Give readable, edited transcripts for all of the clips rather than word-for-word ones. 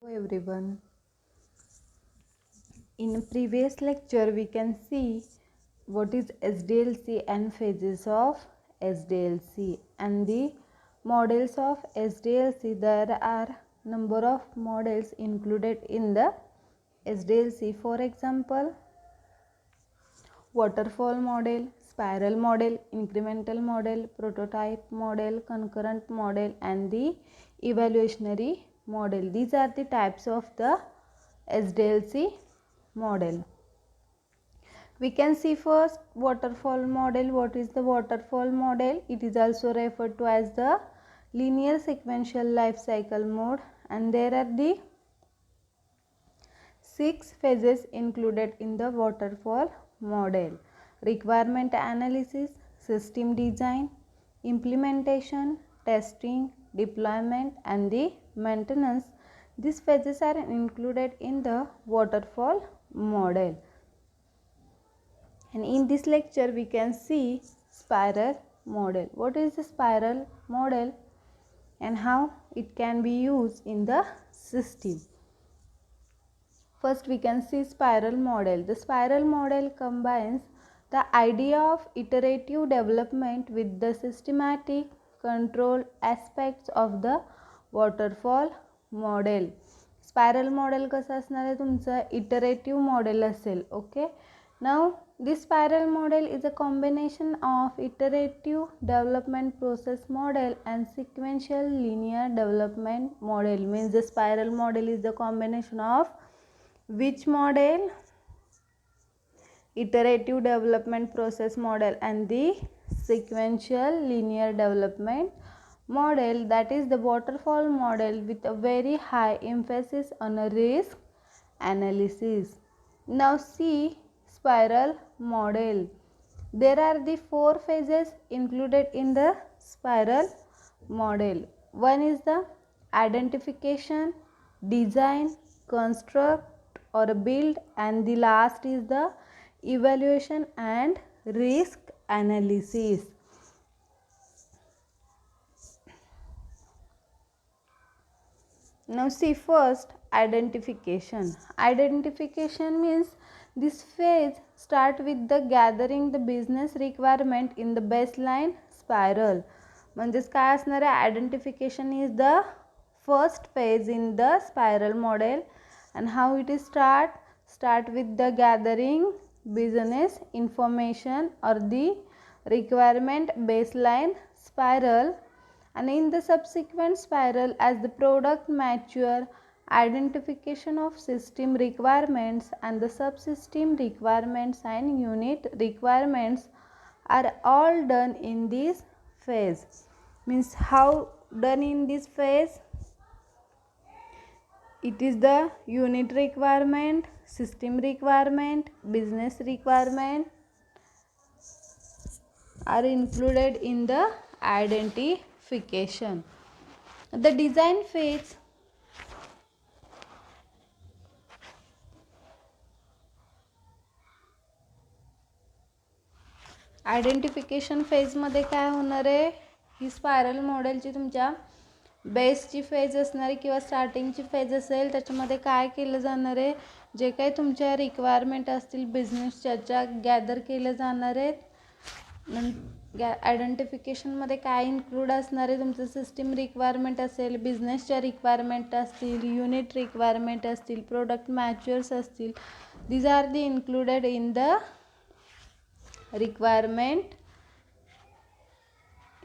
Hello everyone. In previous lecture we can see what is SDLC and phases of SDLC and the models of SDLC. There are number of models included in the SDLC. For example, waterfall model, spiral model, incremental model, prototype model, concurrent model and the evaluationary model. These are the types of the SDLC model. We can see first waterfall model. What is the waterfall model? It is also referred to as the linear sequential life cycle mode, and there are the 6 phases included in the waterfall model: requirement analysis, system design, implementation, testing, deployment and the maintenance. These phases are included in the waterfall model. And in this lecture we can see spiral model. What is the spiral model and how it can be used in the system? First we can see spiral model. The spiral model combines the idea of iterative development with the systematic control aspects of the waterfall model. Spiral model कसं असणार आहे तुमचं? Iterative model असेल. Okay. Now this spiral model is a combination of iterative development process model and sequential linear development model. Means the spiral model is the combination of which model? Iterative development process model and the sequential linear development model, that is the waterfall model, with a very high emphasis on a risk analysis. Now see spiral model. There are the 4 phases included in the spiral model. One is the identification, design, construct or build, and the last is the evaluation and risk analysis. Now see first identification. Identification means this phase start with the gathering the business requirement in the baseline spiral. म्हणजेच काय असणार आहे? Identification is the first phase in the spiral model. and how it is start with the gathering business information or the requirement baseline spiral, and in the subsequent spiral as the product mature, identification of system requirements and the subsystem requirements and unit requirements are all done in this phase. Means how done in this phase? It is the unit requirement, system requirement, business requirement are included in the identification. The design phase identification फेजमध्ये काय होणार आहे? ही spiral मॉडेलची तुमच्या बेसची phase असणार आहे किंवा स्टार्टिंगची फेज असेल. त्याच्यामध्ये काय केलं जाणार आहे? जे काही तुमच्या रिक्वायरमेंट असतील बिझनेसच्या गॅदर केलं जाणार आहेत. आयडेंटिफिकेशनमध्ये काय इन्क्लूड असणार आहे? तुमचं सिस्टीम रिक्वायरमेंट असेल, बिझनेसच्या रिक्वायरमेंट असतील, युनिट रिक्वायरमेंट असतील, प्रोडक्ट मॅच्युअर्स असतील. These are the included in the requirement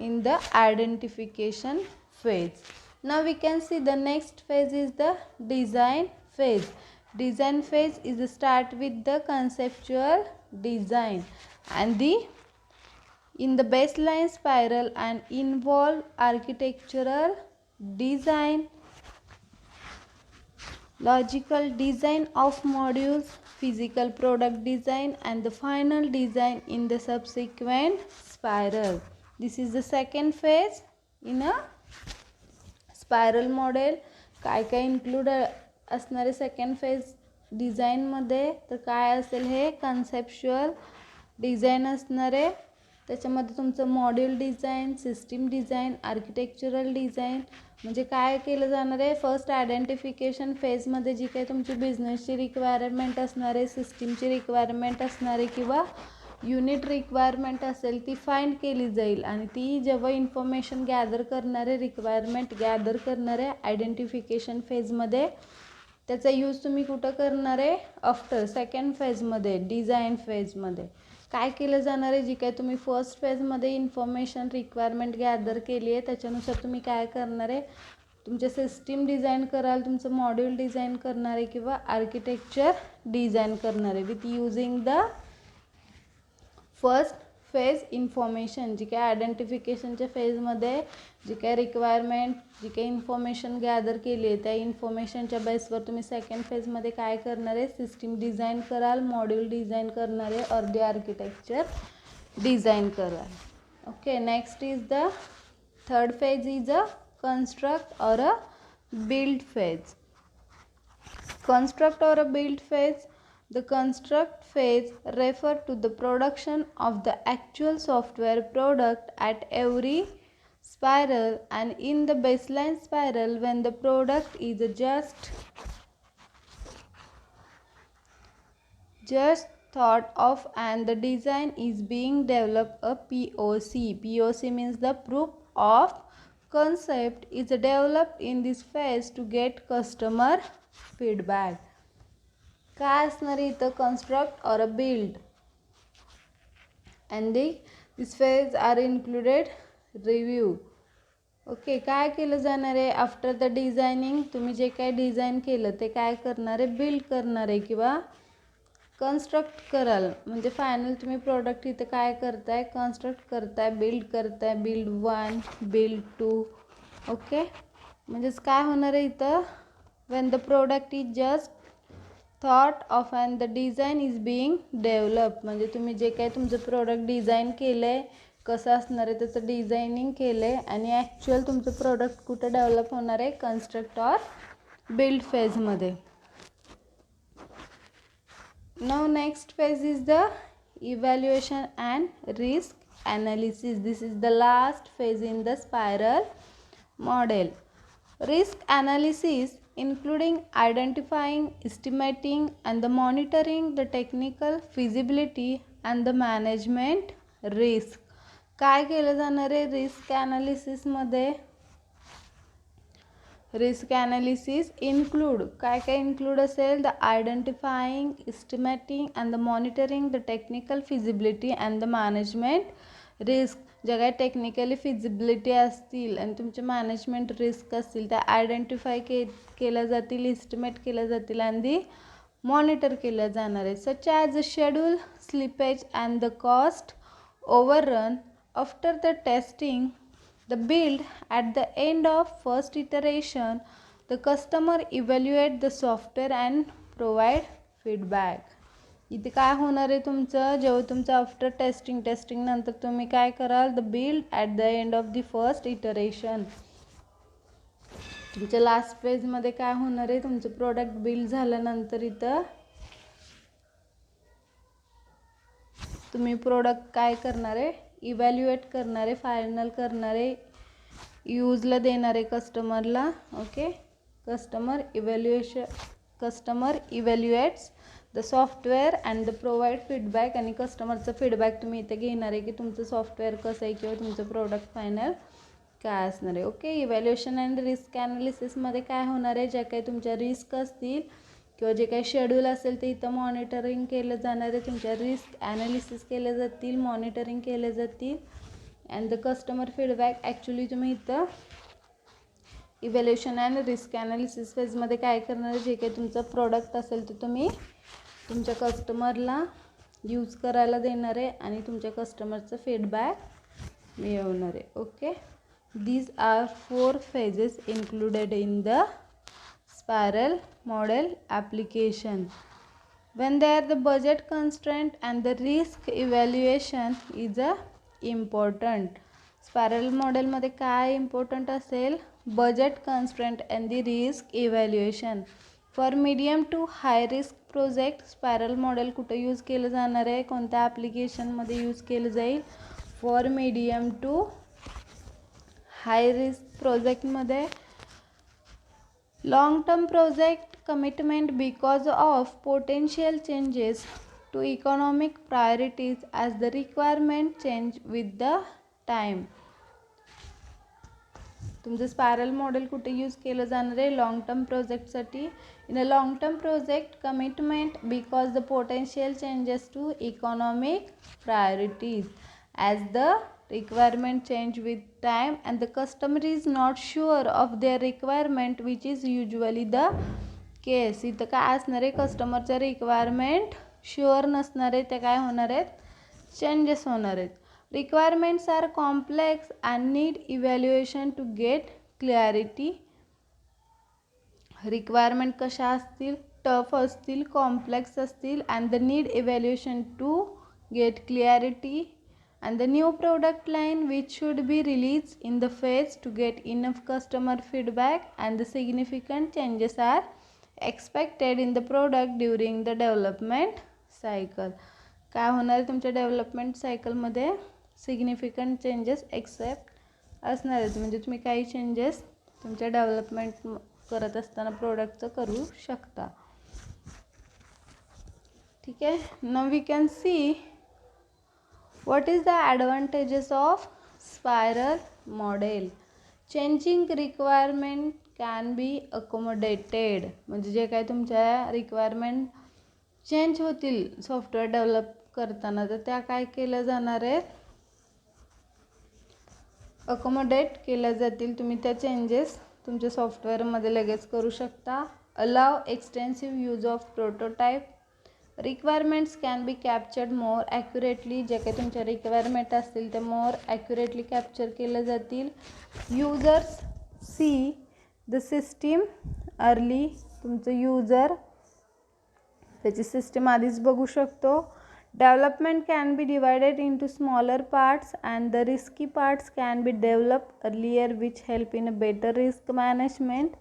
in the identification phase. Now we can see the next phase is the design phase. Design phase is the start with the conceptual design and the in the baseline spiral and involve architectural design, logical design of modules, physical product design and the final design in the subsequent spiral. This is the second phase in a spiral model. काय काय include असणारे second phase डिझाईनमध्ये? तर काय असेल? हे conceptual design असणारे, त्याच्यामध्ये तुमचं module design, system design, architectural design. म्हणजे काय केलं जाणार आहे, फर्स्ट आयडेंटिफिकेशन फेजमध्ये जी काही तुमची बिझनेसची रिक्वायरमेंट असणार आहे, सिस्टीमची रिक्वायरमेंट असणार आहे किंवा युनिट रिक्वायरमेंट असेल ती फाइंड केली जाईल. आणि ती जेव्हा इन्फॉर्मेशन गॅदर करणारे, रिक्वायरमेंट गॅदर करणारे आयडेंटिफिकेशन फेजमध्ये, त्याचा यूज तुम्ही कुठं करणार आहे, आफ्टर सेकंड फेजमध्ये, डिझाईन फेजमध्ये. काय केलं जाणार आहे, जी काय तुम्ही फर्स्ट फेजमध्ये इन्फॉर्मेशन रिक्वायरमेंट गॅदर केली आहे त्याच्यानुसार तुम्ही काय करणार आहे, तुमचे सिस्टीम डिझाईन कराल, तुमचं मॉड्यूल डिझाईन करणार आहे किंवा आर्किटेक्चर डिझाईन करणार आहे with using the first phase information. जी काय आयडेंटिफिकेशनच्या फेजमध्ये जी काय रिक्वायरमेंट, जी काही इन्फॉर्मेशन गॅदर केली आहे त्या इन्फॉर्मेशनच्या बेसवर तुम्ही सेकंड फेजमध्ये काय करणार आहे, सिस्टीम डिझाईन कराल, मॉड्यूल डिझाईन करणार आहे और द आर्किटेक्चर डिझाईन कराल. Okay, next is the third phase is a construct or a build phase. Construct or a build phase. The construct phase refer to the production of the actual software product at every spiral and in the baseline spiral when the product is just thought of and the design is being developed. A POC. POC means the proof of concept is developed in this phase to get customer feedback. काय असणार इथं, construct or a build and this phase are included review. Okay, काय केलं जाणार आहे, after the designing तुम्ही जे काय डिझाईन केलं ते काय करणार आहे, बिल्ड करणार आहे किंवा कन्स्ट्रक्ट कराल. म्हणजे फायनल तुम्ही प्रोडक्ट इथं काय करताय, कन्स्ट्रक्ट करताय, बिल्ड करताय, बिल्ड 1, बिल्ड 2. ओके, म्हणजेच काय होणार आहे इथं, Wien the product is just thought of and the design is being develop. म्हणजे तुम्ही जे काही तुमचं प्रोडक्ट डिझाईन केलं आहे, कसं असणार आहे त्याचं डिझायनिंग केलं आहे आणि ॲक्च्युअल तुमचं प्रोडक्ट कुठं डेव्हलप होणार आहे, कन्स्ट्रक्ट ऑर बिल्ड फेजमध्ये. Now next phase is the evaluation and risk analysis. This is the last phase in the spiral model. Risk analysis including identifying, estimating and the monitoring the technical feasibility and the management risk. काय केलं जाणार आहे risk ॲनालिसिसमध्ये, risk analysis include काय काय include असेल, the identifying, estimating and the monitoring the technical feasibility and the management risk. ज्या काही टेक्निकली फिजिबिलिटी असतील आणि तुमचे मॅनेजमेंट रिस्क असतील त्या आयडेंटिफाय केल्या जातील, इस्टिमेट केल्या जातील आणि दी मॉनिटर केल्या जाणार आहे. Such as a schedule, slippage and the cost overrun. After the testing the build, at the end of first iteration the customer evaluate the software and provide feedback. इथे काय होणार आहे तुमचं, जेव्हा तुमचं आफ्टर टेस्टिंग नंतर तुम्ही काय कराल, the build at the end of the first iteration. तुमच्या लास्ट फेजमध्ये काय होणार आहे, तुमचं प्रोडक्ट बिल्ड झाल्यानंतर इथं तुम्ही प्रोडक्ट काय करणार आहे, इव्हॅल्युएट करणार आहे, फायनल करणार आहे, यूजला देणार आहे कस्टमरला. Okay, customer evaluates the software and the provide feedback. आणि कस्टमरचा फीडबॅक तुम्ही इथे घेणार आहे की तुमचं सॉफ्टवेअर कसं आहे किंवा तुमचं प्रोडक्ट फायनल काय असणार आहे. ओके, इव्हॅल्युएशन अँड रिस्क ॲनालिसिसमध्ये काय होणार आहे, ज्या काही तुमच्या रिस्क असतील किंवा जे काही शेड्यूल असेल ते इथं मॉनिटरिंग केलं जाणार आहे, तुमच्या रिस्क ॲनालिसिस केले जातील, मॉनिटरिंग केले जातील and the customer feedback. Actually तुम्ही इथं इव्हॅल्युएशन अँड रिस्क ॲनालिसिस फेजमध्ये काय करणार आहे, जे काही तुमचं प्रोडक्ट असेल ते तुम्ही तुमच्या कस्टमरला यूज करायला देणार आहे आणि तुमच्या कस्टमरचं फीडबॅक मिळवणार आहे. Okay, these are 4 phases included in the spiral model application. When there the budget constraint and the risk evaluation is important. Spiral मॉडेलमध्ये काय इम्पॉर्टंट असेल, budget constraint and the risk evaluation. For medium to high risk project spiral model कुठं use केलं जाणार आहे, कोणत्या ॲप्लिकेशनमध्ये use केलं जाईल, for medium to high risk प्रोजेक्टमध्ये long term project commitment because of potential changes to economic priorities as the requirement change with the time. तुमचं स्पायरल मॉडेल कुठे यूज केलं जाणार आहे? लॉंग टर्म प्रोजेक्टसाठी. In a long term project commitment because the potential changes to economic priorities as the requirement change with time and the customer is not sure of their requirement which is usually the case. इथं काय असणार आहे? कस्टमरच्या requirement sure नसणार आहे, ते काय होणार आहेत? चेंजेस होणार आहेत. Requirements are complex and need evaluation to get clarity. Requirement कशा असतील? टफ असतील, कॉम्प्लेक्स असतील and the need evaluation to get clarity. And the new product line which should be released in the phase to get enough customer feedback and the significant changes are expected in the product during the development cycle. काय होणार आहे तुमच्या development सायकलमध्ये? Significant changes accept असणार आहेत. म्हणजे तुम्ही काही चेंजेस तुमच्या डेव्हलपमेंट करत असताना प्रोडक्टचं करू शकता. ठीक आहे. Now we can see what is the advantages of spiral model. Changing requirement can be accommodated. म्हणजे जे काही तुमच्या रिक्वायरमेंट चेंज होतील सॉफ्टवेअर डेव्हलप करताना, तर त्या काय केल्या जाणार आहेत? अकोमोडेट केल्या जातील. तुम्ही त्या चेंजेस तुमच्या सॉफ्टवेअरमध्ये लगेच करू शकता. Allow extensive use of prototype. Requirements can be captured more accurately. जे काही तुमच्या रिक्वायरमेंट असतील ते मोर ॲक्युरेटली कॅप्चर केले जातील. Users see the system early. तुमचं युजर त्याची सिस्टीम आधीच बघू शकतो. Development can be divided into smaller parts and the risky parts can be develop earlier which help in a better risk management.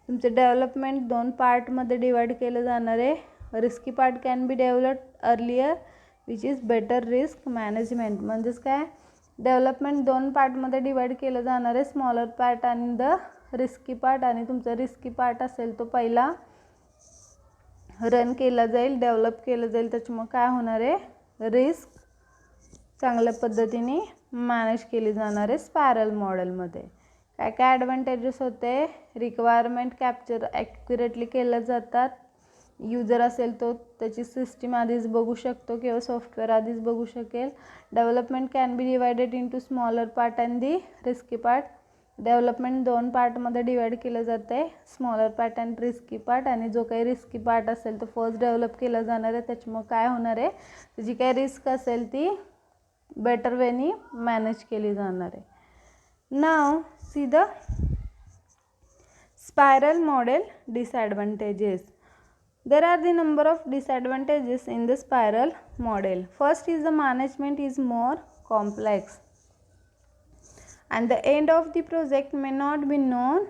तुमचं development 2 पार्टमध्ये divide केलं जाणार आहे. Risky part can be developed earlier which is better risk management. म्हणजेच काय? Development 2 पार्टमध्ये divide केलं जाणार आहे, स्मॉलर पार्ट आणि द रिस्की पार्ट. आणि तुमचा रिस्की पार्ट असेल तो पहिला रन केला जाईल, डेव्हलप केलं जाईल. त्याच्यामुळे काय होणार आहे? रिस्क चांगल्या पद्धतीने मॅनेज केली जाणार आहे स्पायरल मॉडेलमध्ये. काय काय ॲडव्हान्टेजेस होते? रिक्वायरमेंट कॅप्चर ॲक्युरेटली केलं जातात. यूजर असेल तो त्याची सिस्टीम आधीच बघू शकतो किंवा सॉफ्टवेअर आधीच बघू शकेल. Development can be divided into smaller part and the risky part. Development 2 पार्टमध्ये डिवाइड केलं जातं आहे, smaller part and risky part. आणि जो काही रिस्की पार्ट असेल तो फर्स्ट डेव्हलप केला जाणार आहे. त्याच्यामुळे काय होणार आहे? जी काही रिस्क असेल ती बेटर वेनी मॅनेज केली जाणार आहे. नाव see the spiral model disadvantages. There are the number of disadvantages in the spiral model. First is the management is more complex and the end of the project may not be known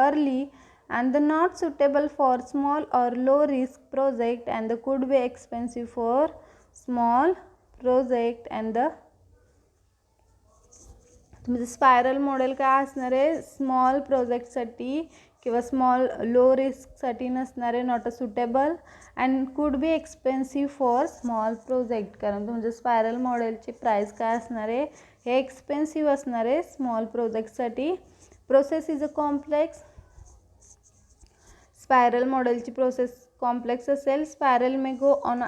early and the not suitable for small or low risk project and the could be expensive for small project. and the तुमचं spiral model काय असणार आहे? Small प्रोजेक्टसाठी किंवा small low रिस्कसाठी नसणारे, not a suitable and could be expensive for small project. कारण तुमच्या spiral मॉडेलची प्राईस काय असणार आहे? हे एक्सपेन्सिव्ह असणार आहे स्मॉल प्रोजेक्टसाठी. Process is a complex. Spiral मॉडेलची प्रोसेस कॉम्प्लेक्स असेल. Spiral may go on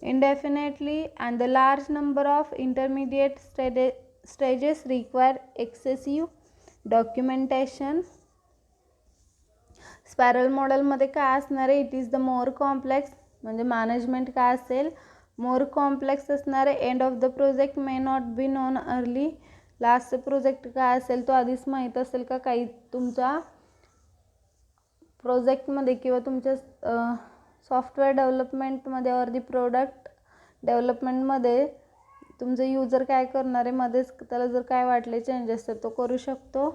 indefinitely and the large number of intermediate stages require excessive documentation. Spiral मॉडेलमध्ये काय असणार आहे? It is the more complex. म्हणजे मॅनेजमेंट काय असेल? मोर कॉम्प्लेक्स असणार आहे. End of the project may not be known early. Last project काय असेल तो आधीच माहीत असेल का? काही तुमच्या प्रोजेक्टमध्ये किंवा तुमच्या सॉफ्टवेअर डेव्हलपमेंटमध्ये और दी प्रोडक्ट डेव्हलपमेंटमध्ये तुमचं यूजर काय करणार आहे? मध्येच त्याला जर काय वाटले चेंजेस तर तो करू शकतो.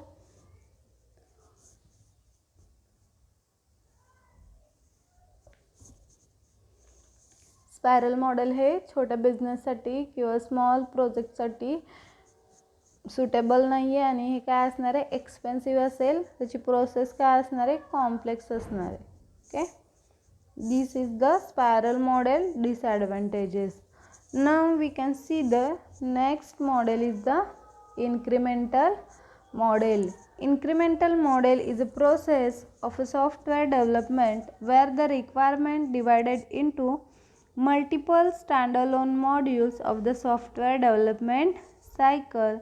स्पायरल मॉडेल हे छोट्या बिझनेससाठी किंवा स्मॉल प्रोजेक्टसाठी सुटेबल नाही आहे आणि हे काय असणार आहे, एक्सपेन्सिव्ह असेल, त्याची प्रोसेस काय असणार आहे, कॉम्प्लेक्स असणार आहे. Okay, this is the spiral model disadvantages. Now we can see the next model is the incremental model. Incremental model is a process of a software development where the requirement divided into multiple standalone modules of the software development cycle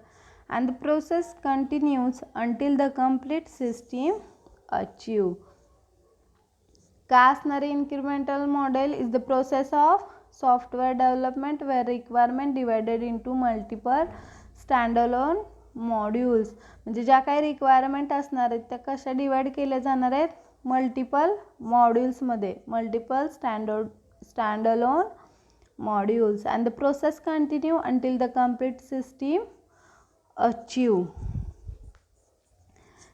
and the process continues until the complete system achieved. काय असणार आहे incremental model is the process of software development where requirement divided into multiple standalone modules. म्हणजे ज्या काही requirement असणार आहेत त्या कशा डिवाइड केल्या जाणार आहेत, मल्टिपल मॉड्यूल्समध्ये, multiple standalone modules. And the process continue until the complete system achieve.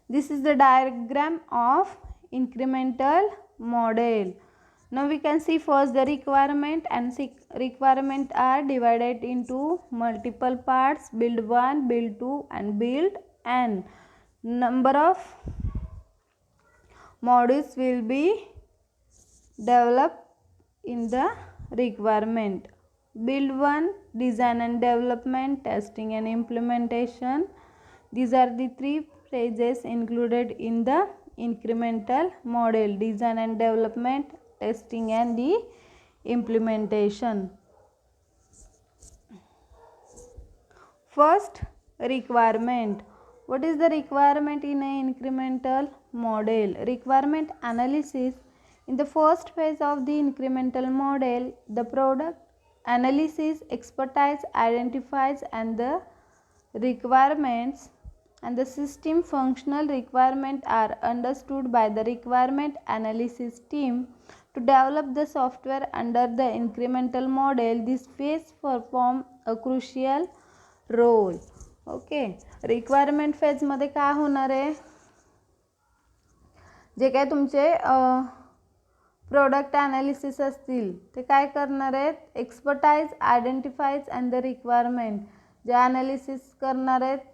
This is the diagram of incremental model. Now we can see first the requirement, and requirement are divided into multiple parts: build 1, build 2 and build n. Number of modules will be developed in the requirement. Build 1, design and development, testing and implementation. These are the three phases included in the incremental model: design and development, testing and the implementation. First, requirement. What is the requirement in an incremental model? Requirement analysis. In the first phase of the incremental model, the product analysis expertise identifies and the requirements and the system functional requirements are understood by the requirement analysis team to develop the software under the incremental model. This phase perform a crucial role. Okay, requirement फेजमध्ये काय होणार आहे, जे काय तुमचे product analysis असतील ते काय करणार आहेत, एक्सपर्टाईज आयडेंटिफाईज अँड द रिक्वायरमेंट. जे ॲनालिसिस करणार आहेत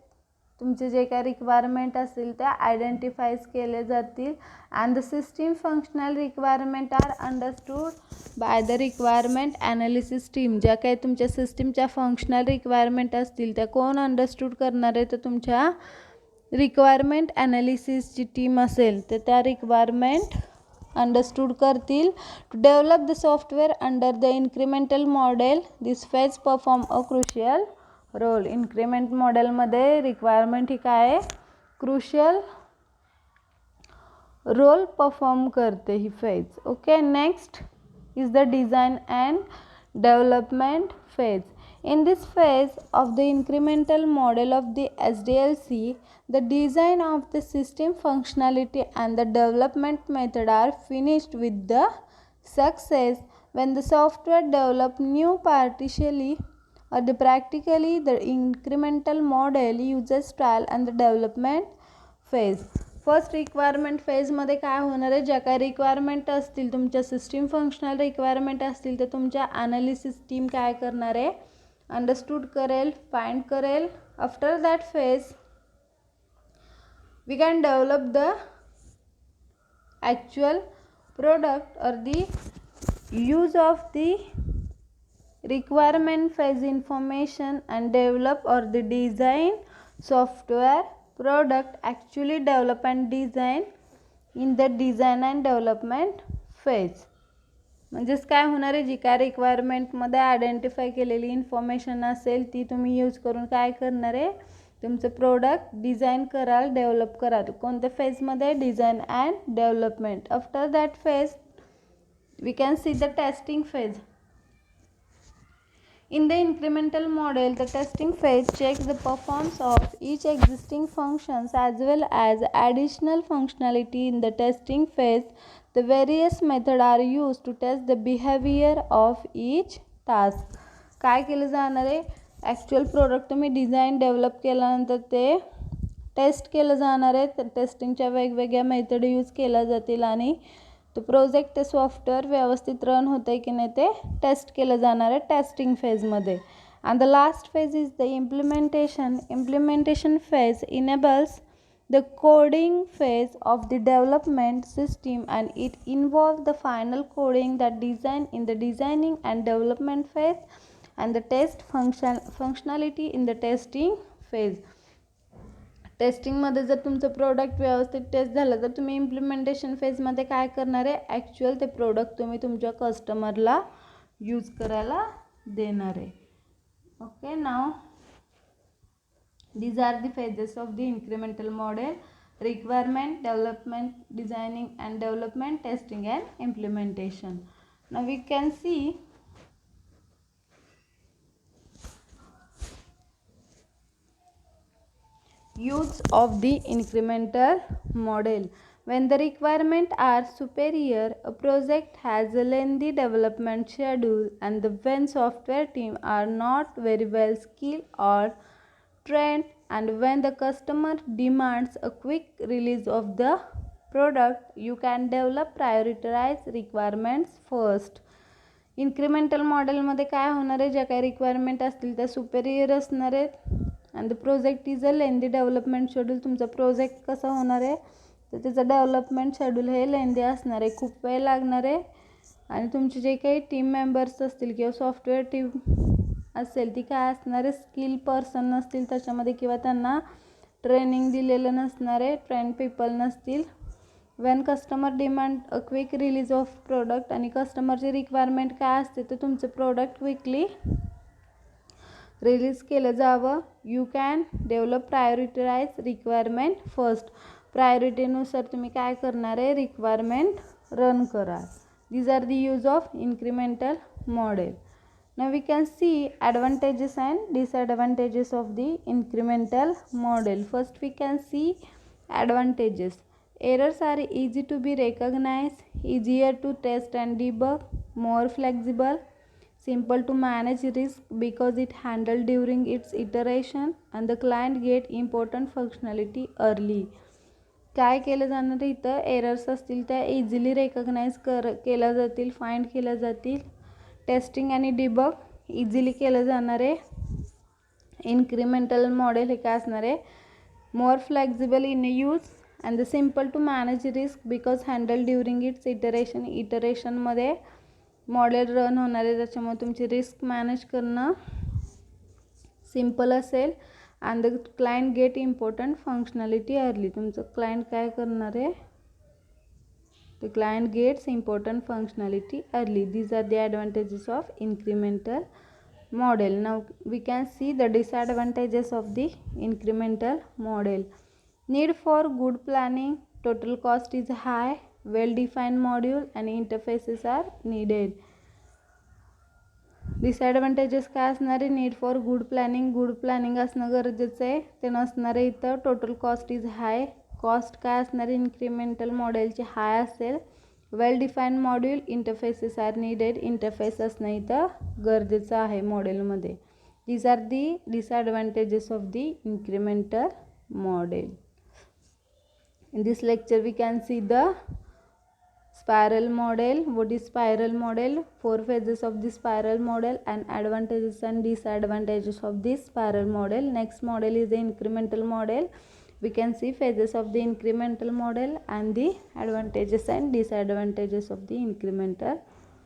तुमचे जे काय रिक्वायरमेंट असतील त्या आयडेंटिफाईज केले जातील. And the system functional requirement are understood by the requirement analysis team. ज्या काही तुमच्या सिस्टीमच्या फंक्शनल रिक्वायरमेंट असतील त्या कोण अंडरस्टूड करणार आहे, तर तुमच्या रिक्वायरमेंट ॲनालिसिसची टीम असेल तर त्या रिक्वायरमेंट अंडरस्टूड करतील. To develop the software under the incremental model, this phase perform a crucial role. Increment मॉडेलमध्ये रिक्वायरमेंट ही काय आहे, क्रुशियल रोल परफॉर्म करते ही phase. Okay, next is the design and development phase. In this phase of the incremental model of the SDLC, the design of the system functionality and the development method are finished with the success. When the software develop new partially or the practically, the incremental model uses trial and the development phase. First requirement फेजमध्ये काय होणार आहे, ज्या काही requirement असतील तुमच्या system functional requirement असतील तर तुमच्या ॲनालिसिस टीम काय करणार आहे, अंडरस्टूड करेल, फाइंड करेल. After that phase we can develop the actual product और the use of the requirement phase information and develop or the design software product actually develop and design in the design and development phase. म्हणजेच काय होणार आहे, जी काय रिक्वायरमेंटमध्ये identify केलेली information असेल ती तुम्ही यूज करून काय करणार आहे, तुमचं प्रोडक्ट डिझाईन कराल, डेव्हलप कराल. कोणत्या फेजमध्ये, design and development. After that phase we can see the testing phase. In the incremental model, the testing phase checks the performance of each existing functions as well as additional functionality. In the testing phase, the various methods are used to test the behavior of each task. काय केलं जाणार आहे, actual product तुम्ही design develop केल्यानंतर ते taste केलं जाणार आहे. तर टेस्टिंगच्या वेगवेगळ्या मेथड यूज केल्या जातील आणि तो प्रोजेक्ट ते सॉफ्टवेअर व्यवस्थित रन होतं आहे की नाही ते टेस्ट केलं जाणार आहे टेस्टिंग फेजमध्ये. And the last phase is the implementation. Implementation phase enables the coding phase of the development system, and it involves the final coding that design in the designing and development phase and the test functionality in the testing phase. टेस्टिंगमध्ये जर तुमचं product व्यवस्थित taste झालं तर तुम्ही implementation फेजमध्ये काय करणार आहे, ॲक्च्युअल ते प्रोडक्ट तुम्ही तुमच्या कस्टमरला यूज करायला देणार आहे. Okay, now these are the phases of the incremental model: requirement, development, designing and development, testing and implementation. Now we can see use of the incremental model. When the requirements are superior, a project has a lengthy development schedule, and when software teams are not very well skilled or trained, and when the customer demands a quick release of the product, you can develop prioritize requirements first. Incremental मॉडेलमध्ये काय होणार आहे, ज्या काही requirement असतील त्या superior असणार आहेत. And the project is a lengthy development schedule. तुमचा प्रोजेक्ट कसा होणार आहे तर त्याचं डेव्हलपमेंट शेड्यूल हे लेंदी असणार आहे, खूप वेळ लागणार आहे. आणि तुमचे जे काही टीम मेंबर्स असतील किंवा सॉफ्टवेअर टीम असेल ती काय असणार आहे, स्किल पर्सन नसतील त्याच्यामध्ये किंवा त्यांना ट्रेनिंग दिलेलं नसणार आहे, ट्रेन पीपल नसतील. Wien customer demand a quick release of product, आणि कस्टमरची रिक्वायरमेंट काय असते तर तुमचं प्रोडक्ट क्विकली रिलीज केलं जावं. You can develop prioritize requirement first. प्रायोरिटीनुसार तुम्ही काय करणार आहे, रिक्वायरमेंट रन करा. These are the use of incremental model. Now we can see advantages and disadvantages of the incremental model. First we can see advantages. Errors are easy to be recognized, easier to test and debug, more flexible, simple to manage risk because it handled during its iteration, and the client get important functionality early. काय केलं जाणार इथं, errors असतील त्या easily recognise केल्या जातील, find केल्या जातील. टेस्टिंग आणि डिबग इझिली केलं जाणार आहे. इन्क्रिमेंटल मॉडेल हे काय असणार आहे, more flexible in use and the simple to manage risk because handle during its iteration. इटरेशनमध्ये मॉडेल रन होणार आहे त्याच्यामुळे तुमची रिस्क मॅनेज करणं सिम्पल असेल. And the client get important functionality early. तुमचं क्लायंट काय करणार आहे, the client gets important functionality early. These are the advantages of incremental model. Now we can see the disadvantages of the incremental model. Need for good planning, total cost is high, well defined module and interfaces are needed. Disadvantages काय असणार आहे, need for good planning असणं गरजेचं आहे, ते नसणार आहे इथं. Total cost is high, cost काय असणार आहे इन्क्रिमेंटल मॉडेलची हाय असेल. Well defined module, interfaces are needed, interface असणं इथं गरजेचं आहे मॉडेलमध्ये. These are the disadvantages of the incremental model. In this lecture we can see the spiral model. What is spiral model? 4 phases of the spiral model and advantages and disadvantages of this spiral model. Next model is the incremental model. We can see phases of the incremental model and the advantages and disadvantages of the incremental